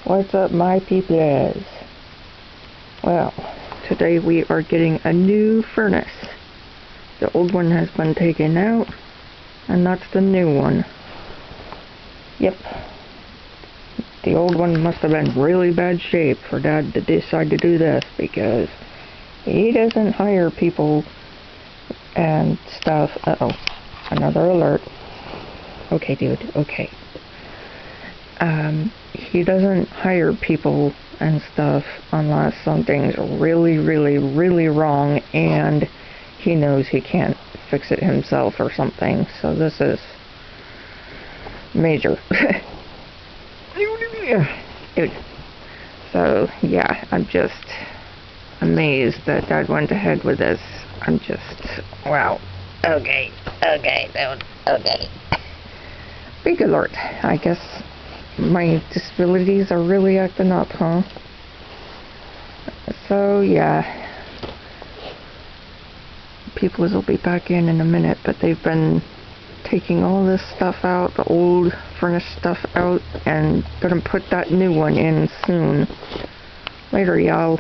What's up, my peoples? Well, today we are getting a new furnace. The old one has been taken out, and that's the new one. Yep. The old one must have been really bad shape for Dad to decide to do this, because he doesn't hire people and stuff. Uh-oh. Another alert. Okay, dude. Okay. He doesn't hire people and stuff unless something's really, really, really wrong and he knows he can't fix it himself or something. So this is major. Dude. So, yeah, I'm just amazed that Dad went ahead with this. I'm just, wow. Okay, dude. Okay. Be good Lord, I guess my disabilities are really acting up, huh? So, yeah. People will be back in a minute, but they've been taking all this stuff out, the old furnace stuff out, and gonna put that new one in soon. Later, y'all.